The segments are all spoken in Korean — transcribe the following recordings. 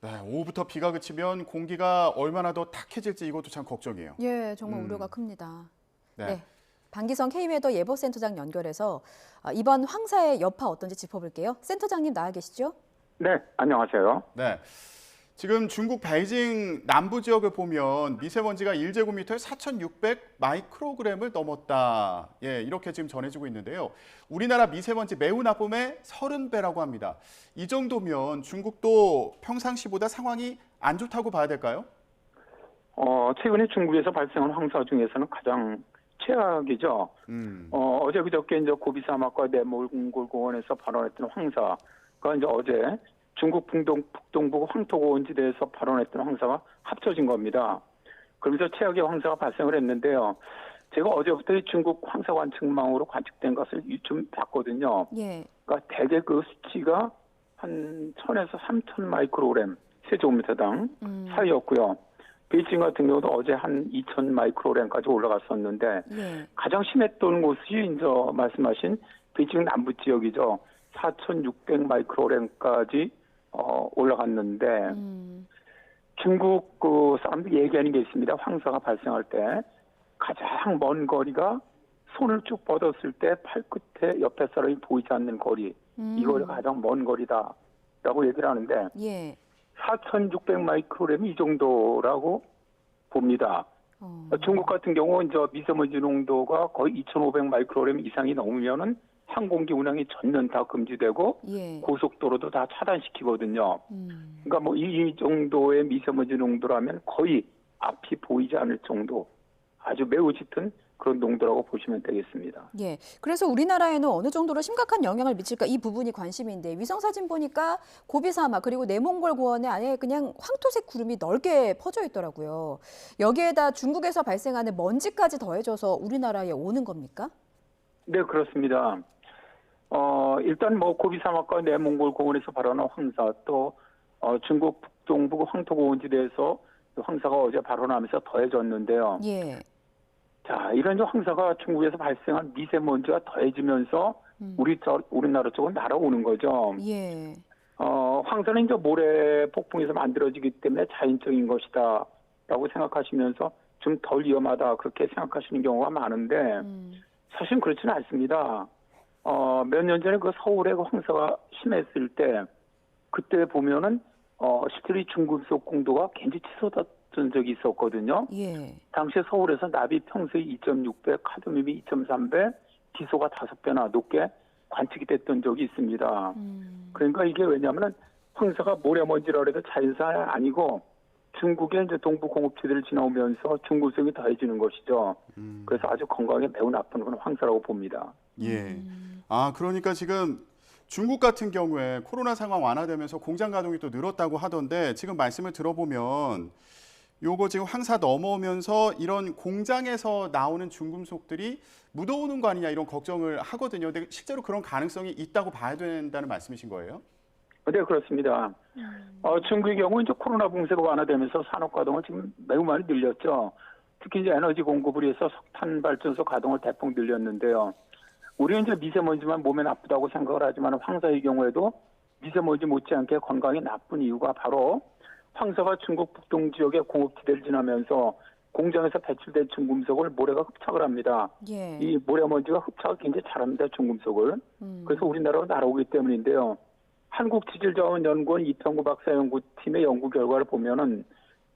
네, 오후부터 비가 그치면 공기가 얼마나 더 탁해질지 이것도 참 걱정이에요. 예, 정말 우려가 큽니다. 네. 네. 방기성 K웨더 예보센터장 연결해서 이번 황사의 여파 어떤지 짚어볼게요. 센터장님 나와 계시죠? 네, 안녕하세요. 네. 지금 중국 베이징 남부 지역을 보면 미세먼지가 1제곱미터에 4,600 마이크로그램을 넘었다. 예, 이렇게 지금 전해지고 있는데요. 우리나라 미세먼지 매우 나쁨의 30배라고 합니다. 이 정도면 중국도 평상시보다 상황이 안 좋다고 봐야 될까요? 최근에 중국에서 발생한 황사 중에서는 가장 최악이죠. 어제 그저께 이제 고비 사막과 내몽골 공원에서 발원했던 황사가 이제 어제 중국 북동부 황토고원지대에서 발원했던 황사가 합쳐진 겁니다. 그러면서 최악의 황사가 발생을 했는데요. 제가 어제부터 이 중국 황사 관측망으로 관측된 것을 좀 봤거든요. 예. 그러니까 대개 그 수치가 한 1000에서 3000 마이크로그램 세제곱미터당 사이였고요. 베이징 같은 경우도 어제 한 2000 마이크로그램까지 올라갔었는데 예. 가장 심했던 곳이 이제 말씀하신 베이징 남부 지역이죠. 4600 마이크로그램까지 올라갔는데 중국 그 사람들이 얘기하는 게 있습니다. 황사가 발생할 때 가장 먼 거리가 손을 쭉 뻗었을 때 팔끝에 옆에 사람이 보이지 않는 거리, 이 거리가 가장 먼 거리다라고 얘기를 하는데 예. 4,600 마이크로그램이 이 정도라고 봅니다. 중국 같은 경우 이제 미세먼지 농도가 거의 2,500 마이크로그램 이상이 넘으면은 항공기 운항이 전면 다 금지되고 예. 고속도로도 다 차단시키거든요. 그러니까 뭐 이 정도의 미세먼지 농도라면 거의 앞이 보이지 않을 정도, 아주 매우 짙은 그런 농도라고 보시면 되겠습니다. 예. 그래서 우리나라에는 어느 정도로 심각한 영향을 미칠까 이 부분이 관심인데 위성 사진 보니까 고비 사막 그리고 내몽골 고원에 안에 그냥 황토색 구름이 넓게 퍼져 있더라고요. 여기에다 중국에서 발생하는 먼지까지 더해져서 우리나라에 오는 겁니까? 네, 그렇습니다. 일단 뭐 고비 사막과 내몽골 공원에서 발원한 황사, 또 중국 북동부 황토고원지대에서 황사가 어제 발원하면서 더해졌는데요. 예. 자, 이런 황사가 중국에서 발생한 미세먼지가 더해지면서 우리나라 쪽으로 날아오는 거죠. 예. 황사는 이제 모래 폭풍에서 만들어지기 때문에 자연적인 것이다라고 생각하시면서 좀 덜 위험하다 그렇게 생각하시는 경우가 많은데 사실은 그렇지는 않습니다. 몇 년 전에 그 서울에 그 황사가 심했을 때 그때 보면은 실제로 이 중금속 공도가 굉장히 치솟았던 적이 있었거든요. 예. 당시에 서울에서 나비 평소의 2.6배, 카드뮴이 2.3배, 기소가 5배나 높게 관측이 됐던 적이 있습니다. 그러니까 이게 왜냐하면 황사가 모래먼지라 해도 자연산이 아니고 중국의 이제 동부 공업지대를 지나오면서 중금속이 더해지는 것이죠. 그래서 아주 건강에 매우 나쁜 그런 황사라고 봅니다. 예. 아, 그러니까 지금 중국 같은 경우에 코로나 상황 완화되면서 공장 가동이 또 늘었다고 하던데 지금 말씀을 들어보면 요거 지금 황사 넘어오면서 이런 공장에서 나오는 중금속들이 묻어오는 거 아니냐 이런 걱정을 하거든요. 근데 실제로 그런 가능성이 있다고 봐야 된다는 말씀이신 거예요? 네, 그렇습니다. 중국의 경우 이제 코로나 봉쇄가 완화되면서 산업 가동을 지금 매우 많이 늘렸죠. 특히 이제 에너지 공급을 위해서 석탄 발전소 가동을 대폭 늘렸는데요. 우리는 이제 미세먼지만 몸에 나쁘다고 생각을 하지만 황사의 경우에도 미세먼지 못지않게 건강에 나쁜 이유가 바로 황사가 중국 북동 지역의 공업지대를 지나면서 공장에서 배출된 중금속을 모래가 흡착을 합니다. 예. 이 모래먼지가 흡착을 굉장히 잘합니다, 중금속을. 그래서 우리나라로 날아오기 때문인데요. 한국지질자원연구원 이평구 박사 연구팀의 연구 결과를 보면은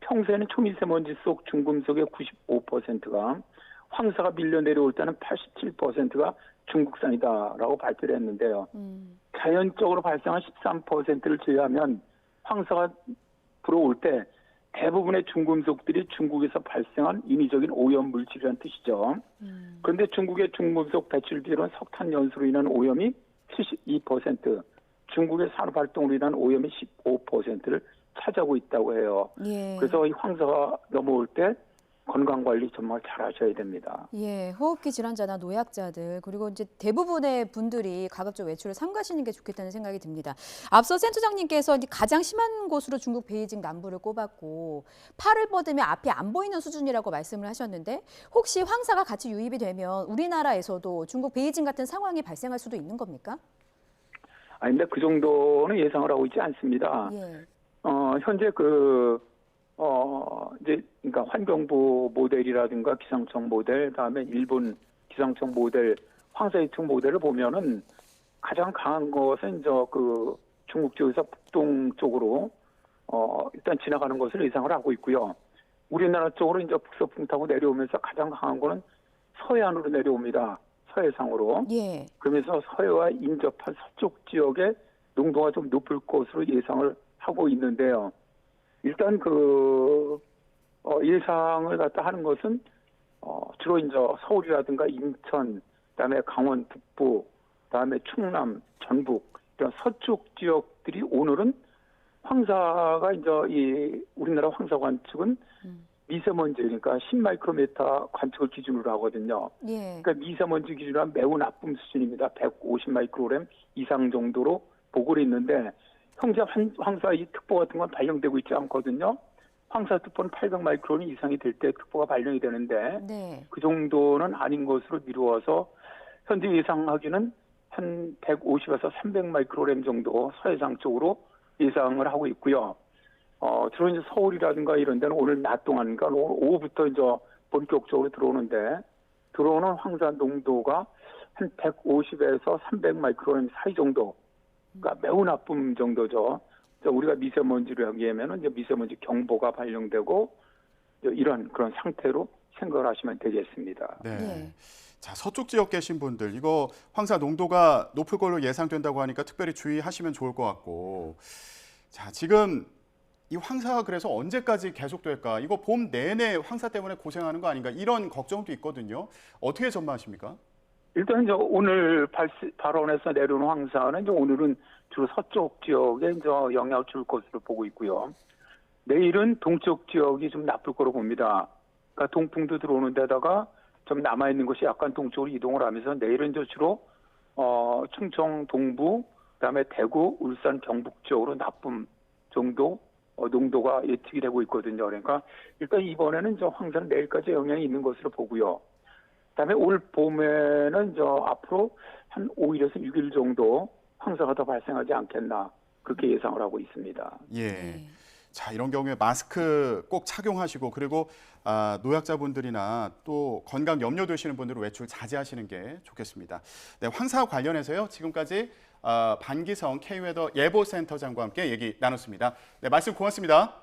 평소에는 초미세먼지 속 중금속의 95%가 황사가 밀려 내려올 때는 87%가 중국산이다라고 발표를 했는데요. 자연적으로 발생한 13%를 제외하면 황사가 불어올 때 대부분의 중금속들이 중국에서 발생한 인위적인 오염 물질이라는 뜻이죠. 그런데 중국의 중금속 배출 비율은 석탄 연소로 인한 오염이 72%, 중국의 산업활동으로 인한 오염이 15%를 차지하고 있다고 해요. 예. 그래서 이 황사가 넘어올 때 건강관리 정말 잘 하셔야 됩니다. 예, 호흡기 질환자나 노약자들 그리고 이제 대부분의 분들이 가급적 외출을 삼가시는 게 좋겠다는 생각이 듭니다. 앞서 센터장님께서 가장 심한 곳으로 중국 베이징 남부를 꼽았고 팔을 뻗으면 앞이 안 보이는 수준이라고 말씀을 하셨는데 혹시 황사가 같이 유입이 되면 우리나라에서도 중국 베이징 같은 상황이 발생할 수도 있는 겁니까? 아니, 근데 그 정도는 예상을 하고 있지 않습니다. 예. 현재 이제, 그러니까 환경부 모델이라든가 기상청 모델, 다음에 일본 기상청 모델, 황사 예측 모델을 보면은 가장 강한 것은 중국 쪽에서 북동 쪽으로, 일단 지나가는 것을 예상을 하고 있고요. 우리나라 쪽으로 이제 북서풍 타고 내려오면서 가장 강한 거는 서해안으로 내려옵니다. 서해상으로. 예. 그러면서 서해와 인접한 서쪽 지역에 농도가 좀 높을 것으로 예상을 하고 있는데요. 일단 예상을 갖다 하는 것은 주로 이제 서울이라든가 인천, 그다음에 강원 북부, 그다음에 충남, 전북 이런 서쪽 지역들이 오늘은 황사가 이제 우리나라 황사 관측은 미세먼지 그러니까 10마이크로미터 관측을 기준으로 하거든요. 예. 그러니까 미세먼지 기준으로 하면 매우 나쁨 수준입니다. 150마이크로그램 이상 정도로 보고를 있는데 현재 황사 이 특보 같은 건 발령되고 있지 않거든요. 황사 특보는 800마이크로그램 이상이 될 때 특보가 발령이 되는데 네. 그 정도는 아닌 것으로 미루어서 현재 예상하기는 한 150에서 300마이크로그램 정도 서해상 쪽으로 예상을 하고 있고요. 주로 이제 서울이라든가 이런 데는 오늘 낮 동안, 그러니까 오후부터 이제 본격적으로 들어오는 황사 농도가 한 150에서 300마이크로그램 사이 정도, 그러니까 매우 나쁨 정도죠. 우리가 미세먼지를 하기에는 이제 미세먼지 경보가 발령되고 이런 그런 상태로 생각을 하시면 되겠습니다. 네. 예. 자, 서쪽 지역 계신 분들 이거 황사 농도가 높을 걸로 예상된다고 하니까 특별히 주의하시면 좋을 것 같고. 자, 지금 이 황사가 그래서 언제까지 계속될까? 이거 봄 내내 황사 때문에 고생하는 거 아닌가? 이런 걱정도 있거든요. 어떻게 전망하십니까? 일단 이제 오늘 발원해서 내려오는 황사는 이제 오늘은 주로 서쪽 지역에 이제 영향을 줄 것으로 보고 있고요. 내일은 동쪽 지역이 좀 나쁠 거로 봅니다. 그러니까 동풍도 들어오는 데다가 좀 남아 있는 것이 약간 동쪽으로 이동을 하면서 내일은 이제 주로 충청 동부, 그다음에 대구, 울산, 경북 쪽으로 나쁨 정도 농도가 예측이 되고 있거든요. 그러니까 일단 이번에는 저 황사는 내일까지 영향이 있는 것으로 보고요. 그다음에 올 봄에는 앞으로 한 5일에서 6일 정도 황사가 더 발생하지 않겠나 그렇게 예상을 하고 있습니다. 예. 자, 이런 경우에 마스크 꼭 착용하시고 그리고 노약자분들이나 또 건강 염려되시는 분들은 외출 자제하시는 게 좋겠습니다. 네, 황사 관련해서요. 지금까지 반기성 K웨더 예보센터장과 함께 얘기 나눴습니다. 네, 말씀 고맙습니다.